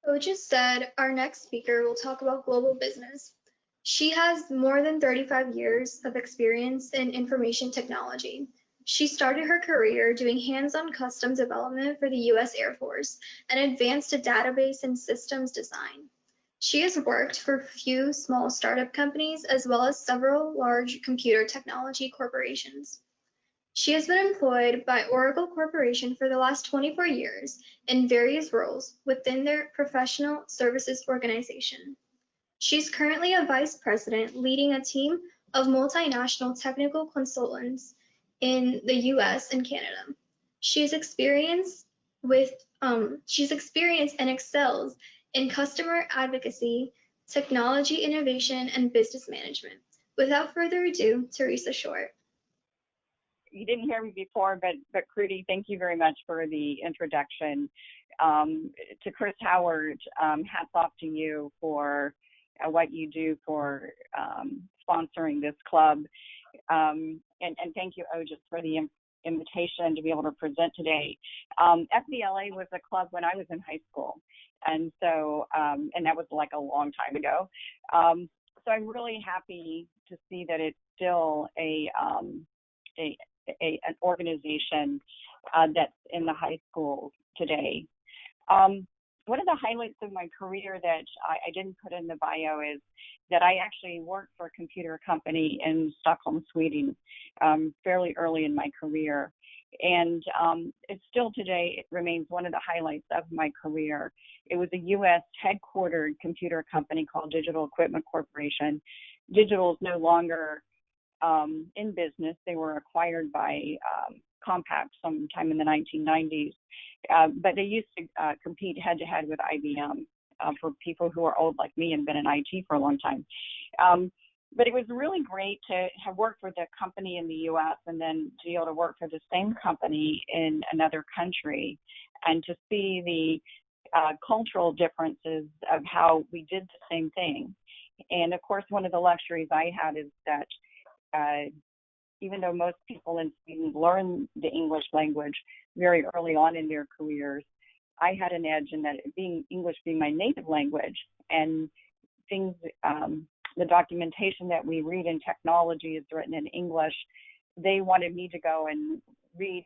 Ojas said our next speaker will talk about global business. She has more than 35 years of experience in information technology. She started her career doing hands-on custom development for the US Air Force and advanced to database and systems design. She has worked for a few small startup companies as well as several large computer technology corporations. She has been employed by Oracle Corporation for the last 24 years in various roles within their professional services organization. She's currently a vice president leading a team of multinational technical consultants in the US and Canada. She's experienced with she's experienced and excels in customer advocacy, technology innovation, and business management. Without further ado, Teresa Short. You didn't hear me before, but Kruti, thank you very much for the introduction. To Chris Howard, hats off to you for what you do for sponsoring this club. And thank you, Ojas, for the invitation to be able to present today. FBLA was a club when I was in high school. And so, and that was like a long time ago. So I'm really happy to see that it's still an organization that's in the high schools today. One of the highlights of my career that I didn't put in the bio is that I actually worked for a computer company in Stockholm, Sweden, fairly early in my career. And it's still today, it remains one of the highlights of my career. It was a US headquartered computer company called Digital Equipment Corporation. Digital is no longer in business. They were acquired by Compaq sometime in the 1990s, but they used to compete head-to-head with IBM for people who are old like me and been in IT for a long time. But it was really great to have worked for the company in the US and then to be able to work for the same company in another country and to see the cultural differences of how we did the same thing. And of course, one of the luxuries I had is that even though most people in Sweden learn the English language very early on in their careers, I had an edge in that English being my native language and things, the documentation that we read in technology is written in English. They wanted me to go and read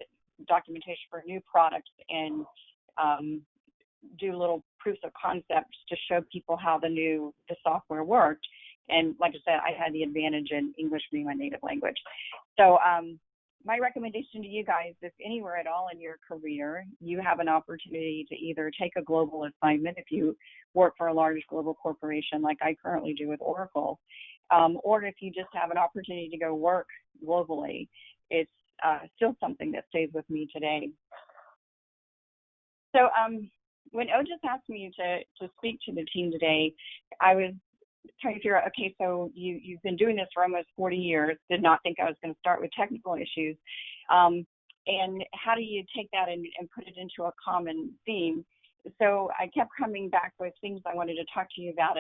documentation for new products and do little proofs of concepts to show people how the software worked. And like I said, I had the advantage in English being my native language. So my recommendation to you guys, if anywhere at all in your career, you have an opportunity to either take a global assignment if you work for a large global corporation like I currently do with Oracle, or if you just have an opportunity to go work globally, it's still something that stays with me today. So when Ojas asked me to speak to the team today, I was trying to figure out, okay, so you've been doing this for almost 40 years, did not think I was going to start with technical issues. And how do you take that and put it into a common theme? So I kept coming back with things I wanted to talk to you about,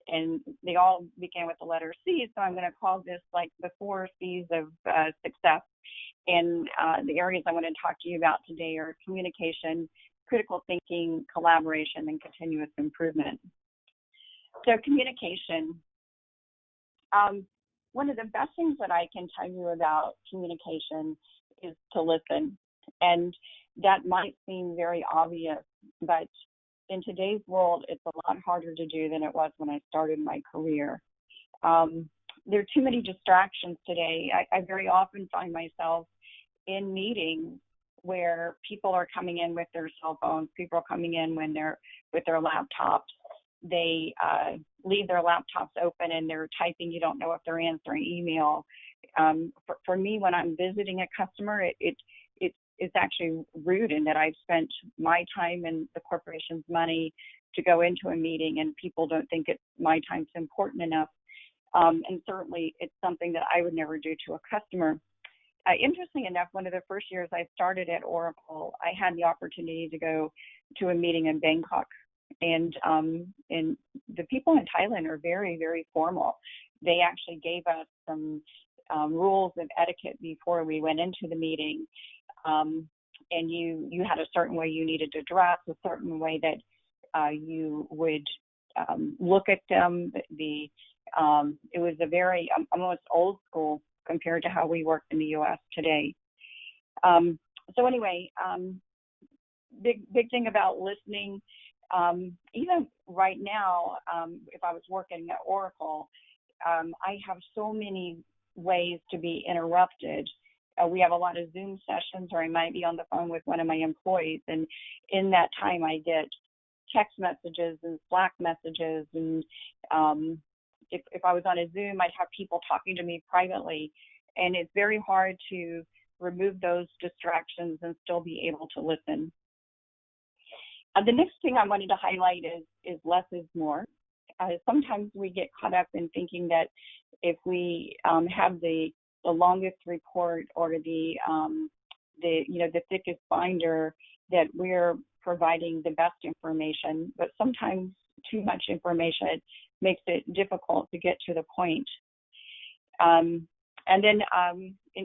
and they all began with the letter C, so I'm going to call this like the 4 C's of success. And the areas I want to talk to you about today are communication, critical thinking, collaboration, and continuous improvement. So communication. One of the best things that I can tell you about communication is to listen. And that might seem very obvious, but in today's world, it's a lot harder to do than it was when I started my career. There are too many distractions today. I very often find myself in meetings where people are coming in with their cell phones, people are coming in when they're with their laptops. They leave their laptops open and they're typing. You don't know if they're answering email. For me, when I'm visiting a customer, it's actually rude in that I've spent my time and the corporation's money to go into a meeting and people don't think my time's important enough. And certainly it's something that I would never do to a customer. Interestingly enough, one of the first years I started at Oracle, I had the opportunity to go to a meeting in Bangkok. And the people in Thailand are very, very formal. They actually gave us some rules of etiquette before we went into the meeting. And you had a certain way you needed to dress, a certain way that you would look at them. It was a very almost old school compared to how we work in the U.S. today. So anyway, big thing about listening. Even right now, if I was working at Oracle, I have so many ways to be interrupted. We have a lot of Zoom sessions, or I might be on the phone with one of my employees, and in that time I get text messages and Slack messages, and if I was on a Zoom, I'd have people talking to me privately, and it's very hard to remove those distractions and still be able to listen. The next thing I wanted to highlight is less is more. Sometimes we get caught up in thinking that if we have the longest report or the thickest binder, that we're providing the best information, but sometimes too much information makes it difficult to get to the point. And then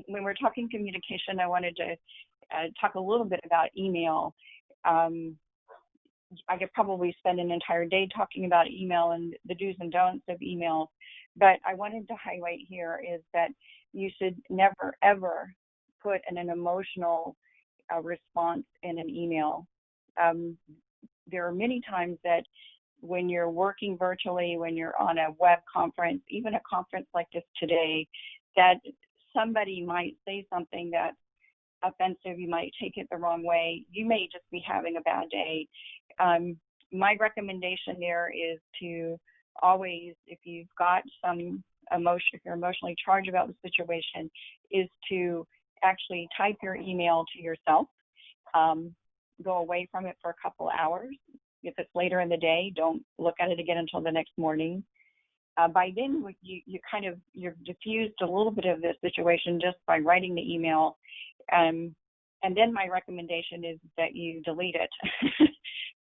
when we're talking communication, I wanted to talk a little bit about email. I could probably spend an entire day talking about email and the do's and don'ts of email, but I wanted to highlight here is that you should never, ever put an emotional response in an email. There are many times that when you're working virtually, when you're on a web conference, even a conference like this today, that somebody might say something that's offensive, you might take it the wrong way, you may just be having a bad day. My recommendation there is to always, if you've got some emotion, if you're emotionally charged about the situation, is to actually type your email to yourself. Go away from it for a couple hours. If it's later in the day, don't look at it again until the next morning. By then, you've diffused a little bit of the situation just by writing the email. And then my recommendation is that you delete it.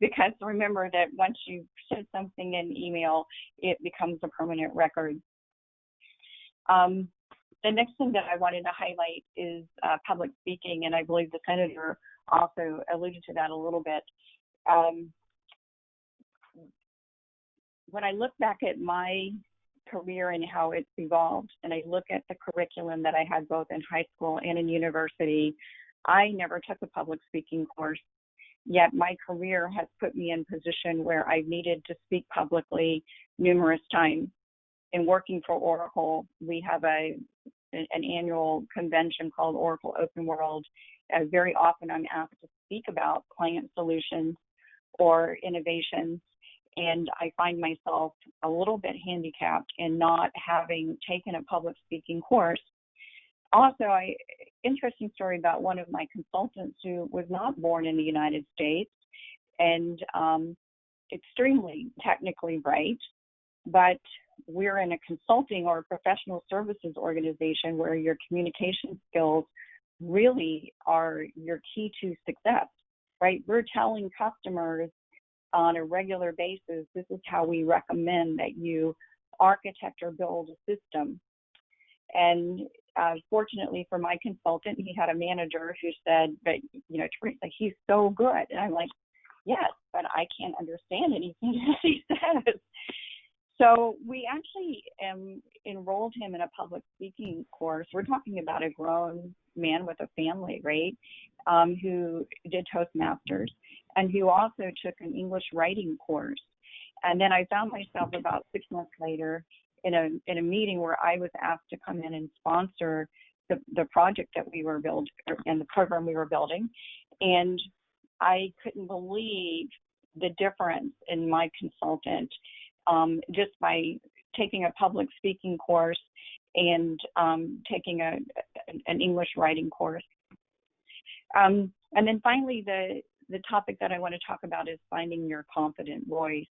Because remember that once you send something in email, it becomes a permanent record. The next thing that I wanted to highlight is public speaking, and I believe the senator also alluded to that a little bit. When I look back at my career and how it's evolved, and I look at the curriculum that I had both in high school and in university, I never took a public speaking course. Yet my career has put me in a position where I've needed to speak publicly numerous times. In working for Oracle, we have an annual convention called Oracle Open World. Very often I'm asked to speak about client solutions or innovations, and I find myself a little bit handicapped in not having taken a public speaking course. Also, interesting story about one of my consultants who was not born in the United States and extremely technically bright, but we're in a consulting or professional services organization where your communication skills really are your key to success, right? We're telling customers on a regular basis, this is how we recommend that you architect or build a system. And fortunately for my consultant, he had a manager who said, but, Teresa, he's so good. And I'm like, yes, but I can't understand anything that he says. So we actually enrolled him in a public speaking course. We're talking about a grown man with a family, right, who did Toastmasters and who also took an English writing course. And then I found myself about 6 months later in a meeting where I was asked to come in and sponsor the project that we were building and the program we were building. And I couldn't believe the difference in my consultant just by taking a public speaking course and taking an English writing course. And then finally, the topic that I want to talk about is finding your confident voice.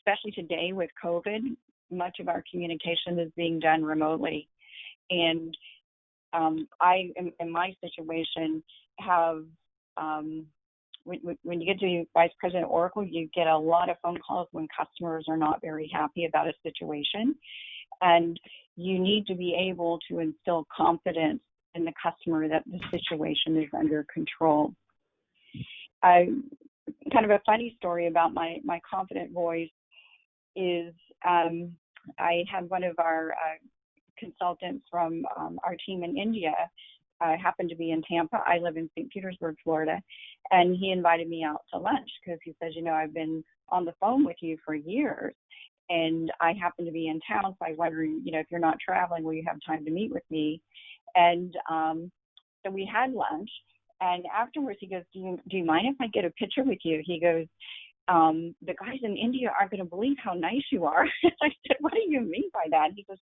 Especially today with COVID, much of our communication is being done remotely. And I, in my situation, have, when you get to Vice President Oracle, you get a lot of phone calls when customers are not very happy about a situation. And you need to be able to instill confidence in the customer that the situation is under control. kind of a funny story about my confident voice is I had one of our consultants from our team in India happened to be in Tampa. I live in St. Petersburg, Florida, and he invited me out to lunch because he says, I've been on the phone with you for years, and I happen to be in town, so I wonder, if you're not traveling, will you have time to meet with me? And so we had lunch, and afterwards he goes, do you mind if I get a picture with you? He goes, the guys in India aren't going to believe how nice you are. I said, what do you mean by that? He goes,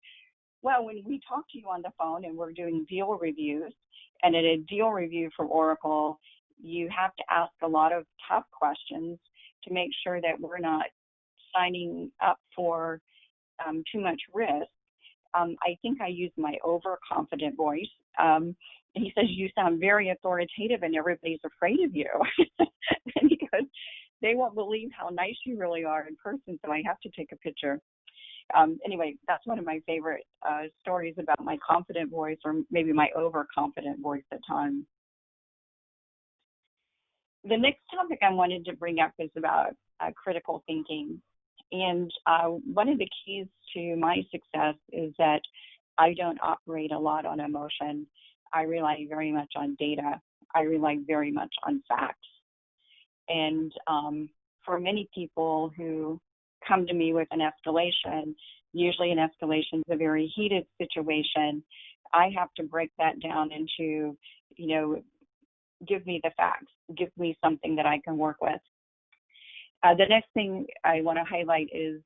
well, when we talk to you on the phone and we're doing deal reviews, and in a deal review for Oracle, you have to ask a lot of tough questions to make sure that we're not signing up for too much risk. I think I use my overconfident voice. And he says, you sound very authoritative and everybody's afraid of you. And he goes, they won't believe how nice you really are in person, so I have to take a picture. Anyway, that's one of my favorite stories about my confident voice, or maybe my overconfident voice at times. The next topic I wanted to bring up is about critical thinking. And one of the keys to my success is that I don't operate a lot on emotion. I rely very much on data. I rely very much on facts. And for many people who come to me with an escalation, usually an escalation is a very heated situation, I have to break that down into, give me the facts, give me something that I can work with. The next thing I want to highlight is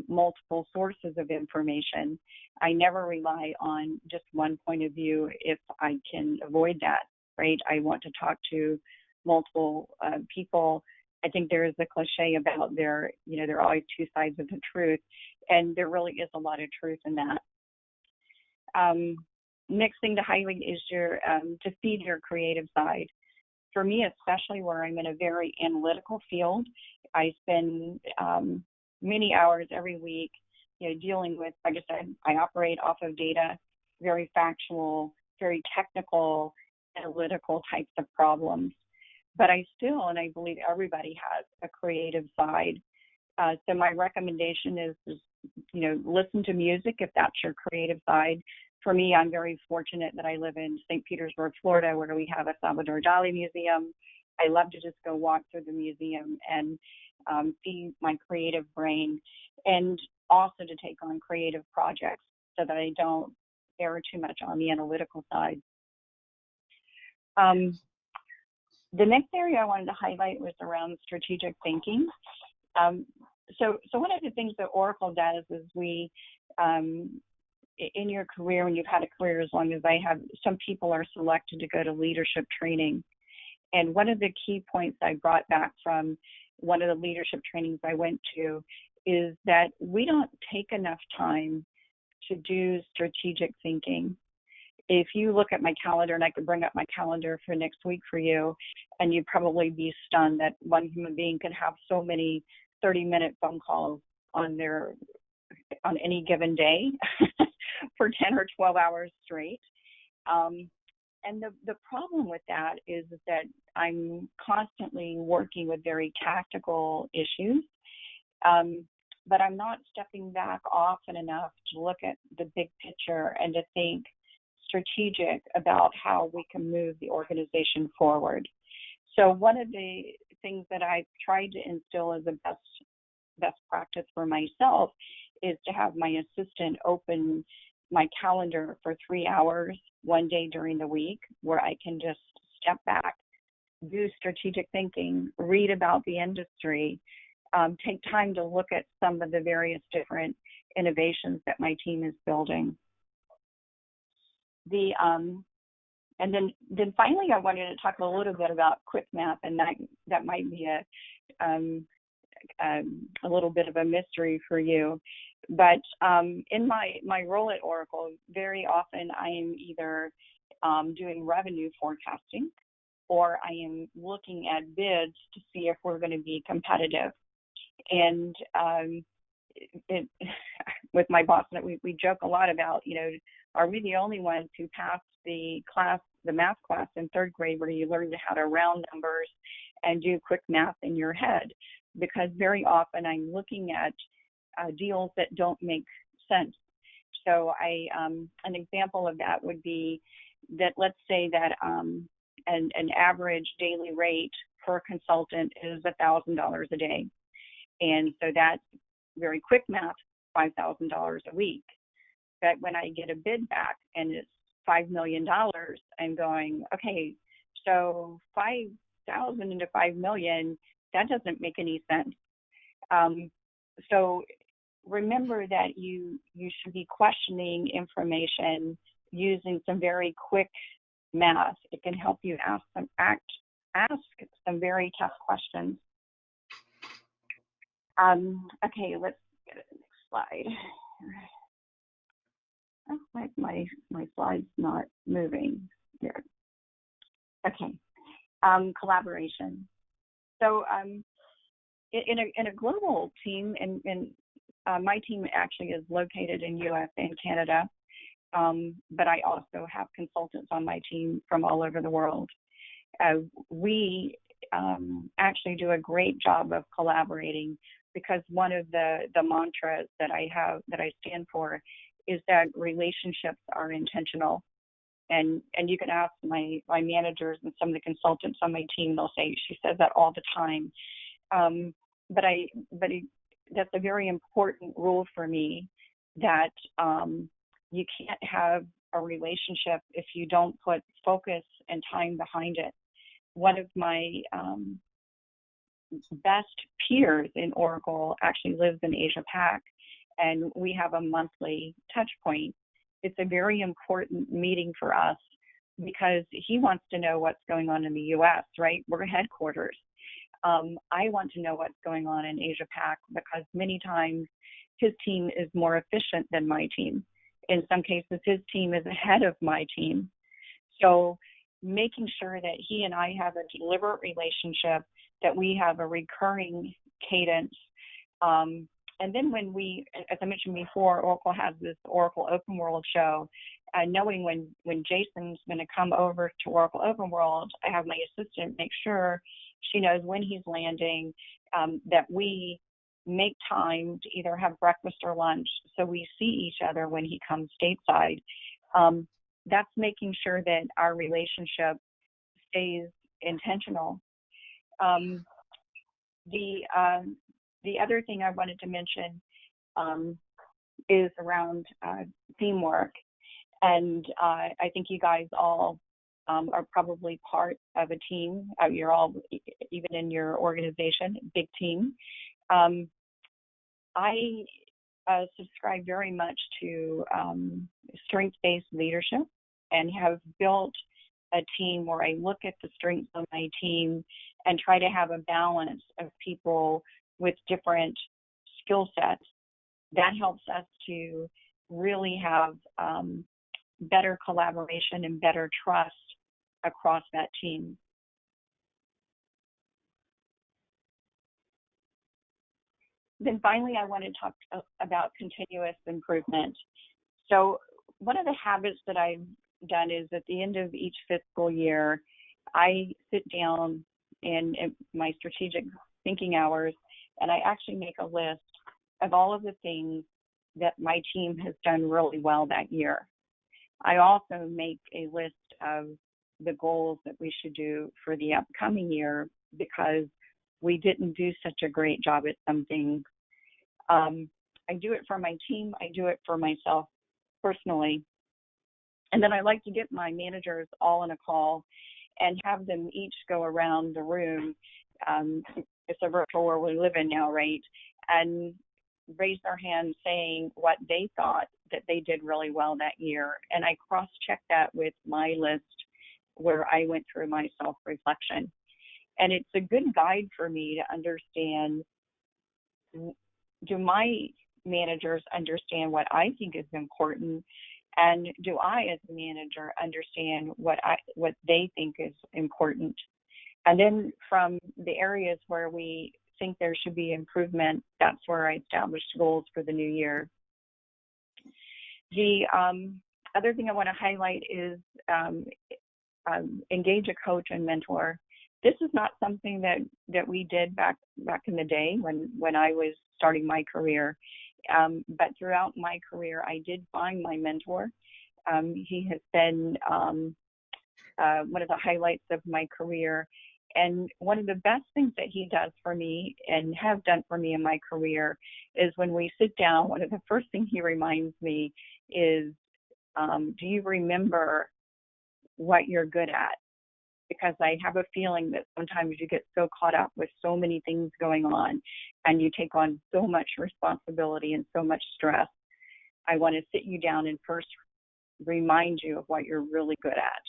multiple sources of information. I never rely on just one point of view if I can avoid that, right? I want to talk to multiple people. I think there is a cliche about there are always two sides of the truth, and there really is a lot of truth in that. Next thing to highlight is to feed your creative side. For me, especially where I'm in a very analytical field, I spend many hours every week, dealing with, like I said, I operate off of data, very factual, very technical, analytical types of problems. But I still, and I believe everybody has a creative side. So my recommendation is, listen to music if that's your creative side. For me, I'm very fortunate that I live in St. Petersburg, Florida, where we have a Salvador Dali museum. I love to just go walk through the museum and see my creative brain, and also to take on creative projects so that I don't err too much on the analytical side. The next area I wanted to highlight was around strategic thinking. So one of the things that Oracle does is we, in your career, when you've had a career as long as I have, some people are selected to go to leadership training. And one of the key points I brought back from one of the leadership trainings I went to is that we don't take enough time to do strategic thinking. If you look at my calendar, and I could bring up my calendar for next week for you, and you'd probably be stunned that one human being can have so many 30-minute phone calls on any given day for 10 or 12 hours straight. And the problem with that is that I'm constantly working with very tactical issues, but I'm not stepping back often enough to look at the big picture and to think strategic about how we can move the organization forward. So one of the things that I've tried to instill as a best practice for myself is to have my assistant open my calendar for 3 hours one day during the week, where I can just step back, do strategic thinking, read about the industry, take time to look at some of the various different innovations that my team is building. And then finally, I wanted to talk a little bit about quick map, and that might be a little bit of a mystery for you. But in my role at Oracle, very often I am either doing revenue forecasting, or I am looking at bids to see if we're going to be competitive. And with my boss, we joke a lot about, are we the only ones who passed the math class in third grade, where you learned how to round numbers and do quick math in your head, because very often I'm looking at deals that don't make sense. So an example of that would be that, let's say that an average daily rate for a consultant is $1,000 a day. And so that's very quick math, $5,000 a week. But when I get a bid back and it's $5 million, I'm going, okay, so 5,000 into 5 million, that doesn't make any sense. So remember that you should be questioning information using some very quick math. It can help you ask some very tough questions. Okay, let's get a next slide. Oh, my slide's not moving here. Okay, collaboration. So in a global team, and my team actually is located in US and Canada, but I also have consultants on my team from all over the world. We actually do a great job of collaborating, because one of the mantras that I stand for is that relationships are intentional. And you can ask my managers and some of the consultants on my team, they'll say, she says that all the time. But that's a very important rule for me, that you can't have a relationship if you don't put focus and time behind it. One of my best peers in Oracle actually lives in Asia Pac, and we have a monthly touch point. It's a very important meeting for us, because he wants to know what's going on in the US, right? We're headquarters. I want to know what's going on in Asia Pac, because many times his team is more efficient than my team. In some cases, his team is ahead of my team. So making sure that he and I have a deliberate relationship, that we have a recurring cadence. And then when we, as I mentioned before, Oracle has this Oracle Open World show. Knowing when Jason's going to come over to Oracle Open World, I have my assistant make sure she knows when he's landing, that we make time to either have breakfast or lunch, so we see each other when he comes stateside. That's making sure that our relationship stays intentional. The other thing I wanted to mention is around teamwork. And I think you guys all are probably part of a team. You're all, even in your organization, big team. I subscribe very much to strength-based leadership, and have built a team where I look at the strengths of my team and try to have a balance of people with different skill sets. That helps us to really have better collaboration and better trust across that team. Then finally, I want to talk about continuous improvement. So one of the habits that I've done is, at the end of each fiscal year, I sit down in my strategic thinking hours, and I actually make a list of all of the things that my team has done really well that year. I also make a list of the goals that we should do for the upcoming year, because we didn't do such a great job at some things. I do it for my team. I do it for myself personally. And then I like to get my managers all on a call and have them each go around the room. It's a virtual world we live in now, right? And raise their hand saying what they thought that they did really well that year. And I cross-check that with my list, where I went through my self-reflection. And it's a good guide for me to understand, do my managers understand what I think is important? And do I, as a manager, understand what they think is important? And then from the areas where we think there should be improvement, that's where I established goals for the new year. The other thing I want to highlight is engage a coach and mentor. this is not something that we did back in the day when I was starting my career. But throughout my career, I did find my mentor. He has been one of the highlights of my career. And one of the best things that he does for me and have done for me in my career is when we sit down, one of the first things he reminds me is, do you remember what you're good at? Because I have a feeling that sometimes you get so caught up with so many things going on and you take on so much responsibility and so much stress. I want to sit you down and first remind you of what you're really good at.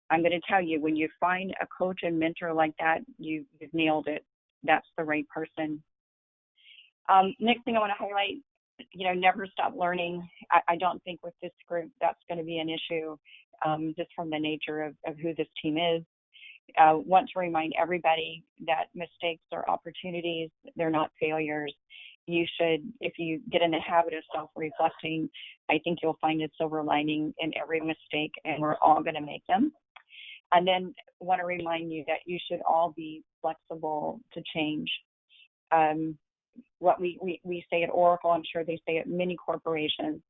I'm going to tell you, when you find a coach and mentor like that, you've nailed it. That's the right person. Next thing I want to highlight, never stop learning. I don't think with this group that's going to be an issue, just from the nature of who this team is. Want to remind everybody that mistakes are opportunities. They're not failures. You should, if you get in the habit of self-reflecting, I think you'll find a silver lining in every mistake, and we're all going to make them. And then want to remind you that you should all be flexible to change. What we say at Oracle, I'm sure they say at many corporations,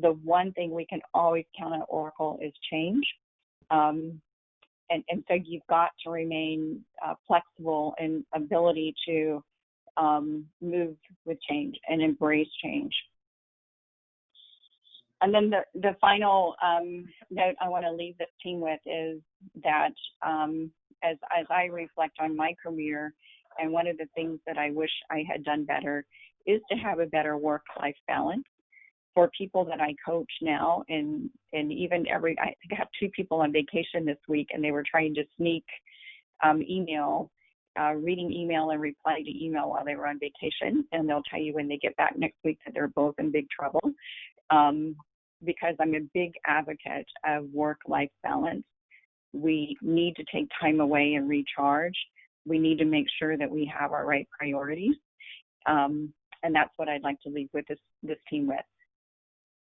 the one thing we can always count on Oracle is change. And so you've got to remain flexible in ability to move with change and embrace change. And then the final note I want to leave this team with is that as I reflect on my career, and one of the things that I wish I had done better is to have a better work-life balance for people that I coach now. And even I think I have 2 people on vacation this week, and they were trying to sneak reading email and reply to email while they were on vacation. And they'll tell you when they get back next week that they're both in big trouble. Because I'm a big advocate of work-life balance. We need to take time away and recharge. We need to make sure that we have our right priorities. And that's what I'd like to leave with this team with.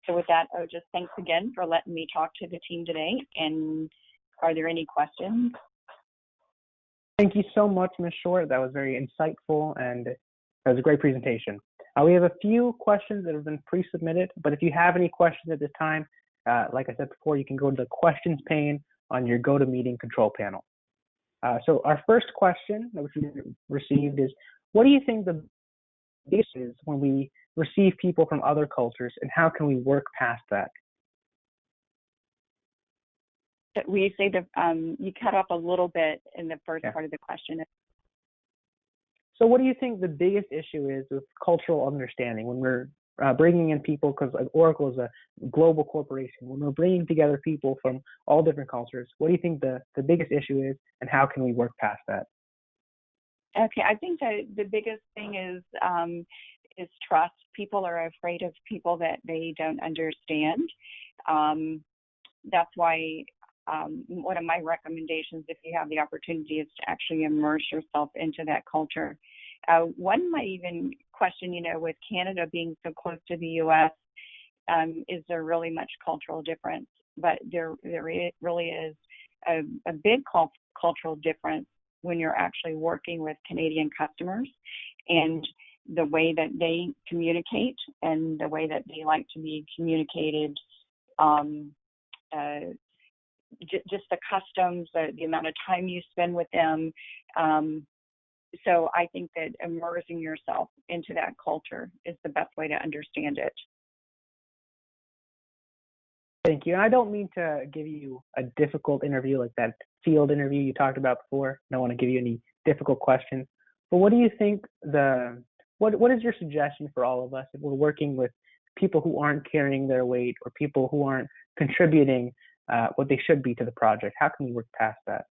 So with that, Ojas, thanks again for letting me talk to the team today. And are there any questions? Thank you so much, Ms. Short. That was very insightful, and that was a great presentation. We have a few questions that have been pre-submitted, but if you have any questions at this time, like I said before, you can go to the questions pane on your GoToMeeting control panel. So our first question that we received is, what do you think the biggest is when we receive people from other cultures, and how can we work past that? We say that you cut off a little bit in the first part of the question. So what do you think the biggest issue is with cultural understanding when we're bringing in people, because Oracle is a global corporation, when we're bringing together people from all different cultures, what do you think the biggest issue is, and how can we work past that? Okay, I think that the biggest thing is trust. People are afraid of people that they don't understand. That's why one of my recommendations, if you have the opportunity, is to actually immerse yourself into that culture. One might even question, with Canada being so close to the U.S., is there really much cultural difference? But there really is a big cultural difference when you're actually working with Canadian customers, and the way that they communicate and the way that they like to be communicated, just the customs, the amount of time you spend with them. So I think that immersing yourself into that culture is the best way to understand it. Thank you. And I don't mean to give you a difficult interview like that field interview you talked about before. I don't want to give you any difficult questions. But what do you think what is your suggestion for all of us if we're working with people who aren't carrying their weight, or people who aren't contributing what they should be to the project? How can we work past that?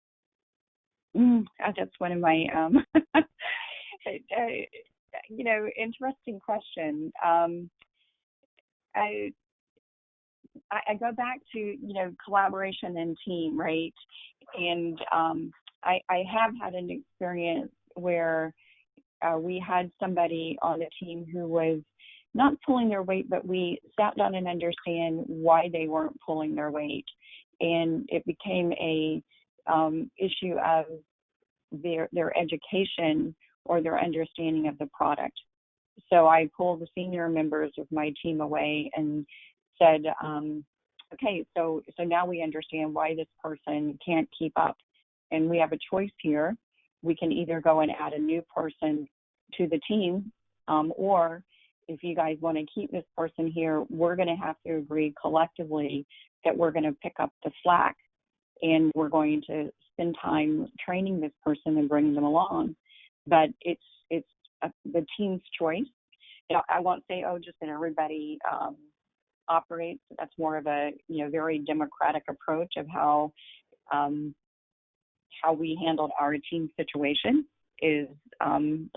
That's one of my, interesting question. I go back to, collaboration and team, right? And I have had an experience where we had somebody on the team who was not pulling their weight, but we sat down and understand why they weren't pulling their weight. And it became a issue of their education or their understanding of the product. So I pulled the senior members of my team away and said, okay, so now we understand why this person can't keep up. And we have a choice here. We can either go and add a new person to the team, or if you guys want to keep this person here, we're going to have to agree collectively that we're going to pick up the slack and we're going to spend time training this person and bringing them along. But it's the team's choice. You know, I won't say, oh, just that everybody operates. That's more of a very democratic approach of how we handled our team situation, is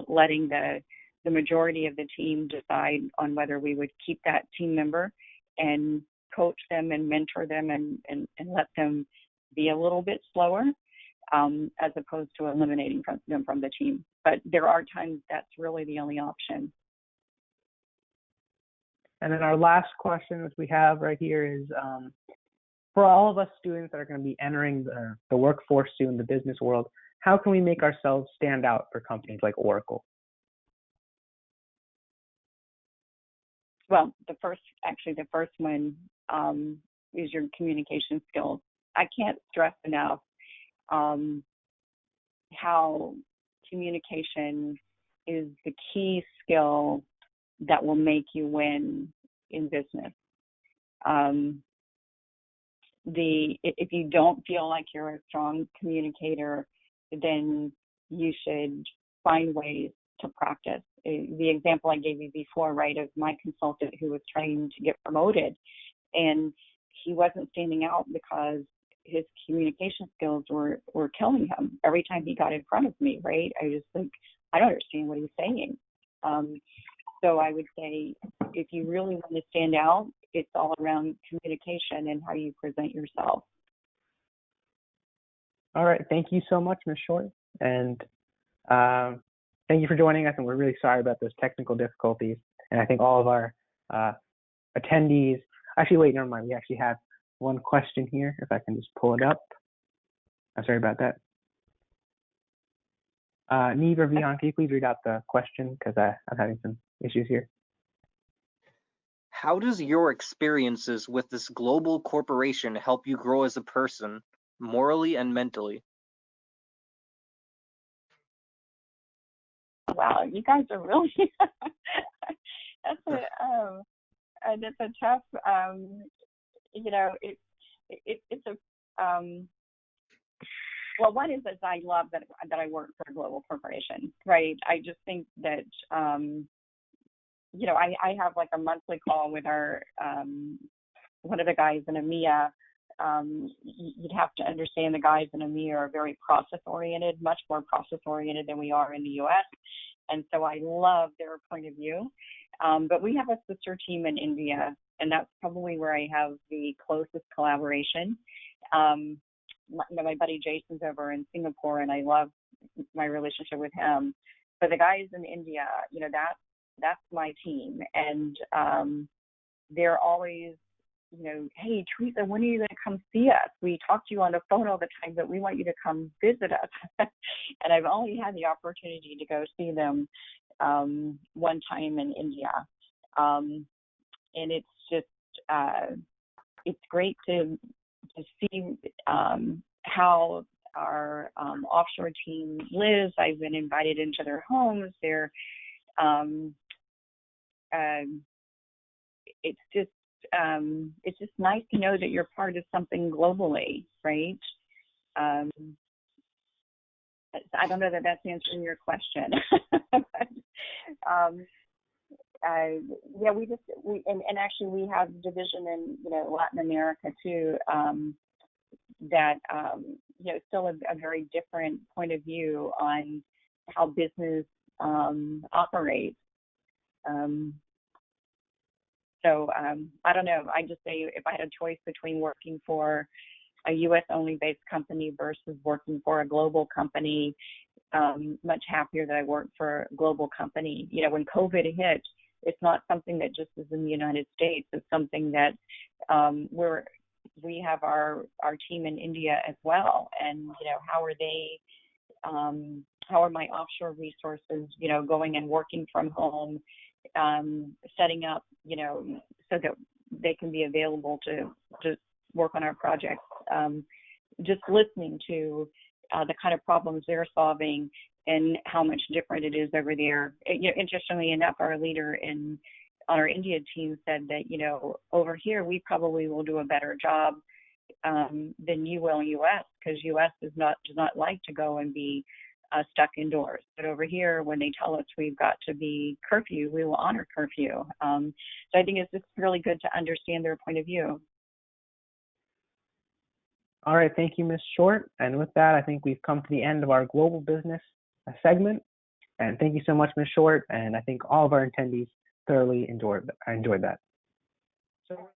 letting the majority of the team decide on whether we would keep that team member and coach them and mentor them and let them be a little bit slower, as opposed to eliminating them from the team. But there are times that's really the only option. And then our last question, which we have right here, is for all of us students that are going to be entering the workforce soon, the business world, how can we make ourselves stand out for companies like Oracle? Well, the first one is your communication skills. I can't stress enough how communication is the key skill that will make you win in business. If you don't feel like you're a strong communicator, then you should find ways to practice. The example I gave you before, right, of my consultant who was trying to get promoted, and he wasn't standing out because his communication skills were killing him every time he got in front of me, right? I just think, I don't understand what he's saying. So I would say, if you really want to stand out, it's all around communication and how you present yourself. All right. Thank you so much, Ms. Short. And thank you for joining us. And we're really sorry about those technical difficulties. And I think all of our attendees, actually, wait, never mind. We actually have one question here, if I can just pull it up. I'm sorry about that. Neve or Vihan, can you please read out the question? Because I'm having some issues here. How does your experiences with this global corporation help you grow as a person, morally and mentally? Wow, you guys are really that's a tough. It's a well, one is that I love that I work for a global corporation, right? I just think that I have like a monthly call with our one of the guys in EMEA. You'd have to understand the guys in EMEA are very process-oriented, much more process-oriented than we are in the U.S. And so I love their point of view. But we have a sister team in India, and that's probably where I have the closest collaboration. My buddy Jason's over in Singapore, and I love my relationship with him. But the guys in India, that's my team. And they're always, hey, Teresa, when are you going to come see us? We talk to you on the phone all the time, but we want you to come visit us. And I've only had the opportunity to go see them one time in India. And it's just, it's great to see how our offshore team lives. I've been invited into their homes. They're, it's just nice to know that you're part of something globally, right? I don't know that that's answering your question. But, and actually we have division in Latin America too, that still a very different point of view on how business operates. So I don't know. I just say, if I had a choice between working for a U.S. only based company versus working for a global company, much happier that I worked for a global company. When COVID hit, it's not something that just is in the United States. It's something that we have our team in India as well. And how are they how are my offshore resources, going and working from home, setting up, so that they can be available to work on our projects. Just listening to the kind of problems they're solving and how much different it is over there. Interestingly enough, our leader on our India team said that, over here, we probably will do a better job than you will in U.S., because U.S. does not like to go and be stuck indoors. But over here, when they tell us we've got to be curfew, we will honor curfew. So I think it's just really good to understand their point of view. All right, thank you, Ms. Short. And with that, I think we've come to the end of our global business segment. And thank you so much, Ms. Short. And I think all of our attendees thoroughly enjoyed that. So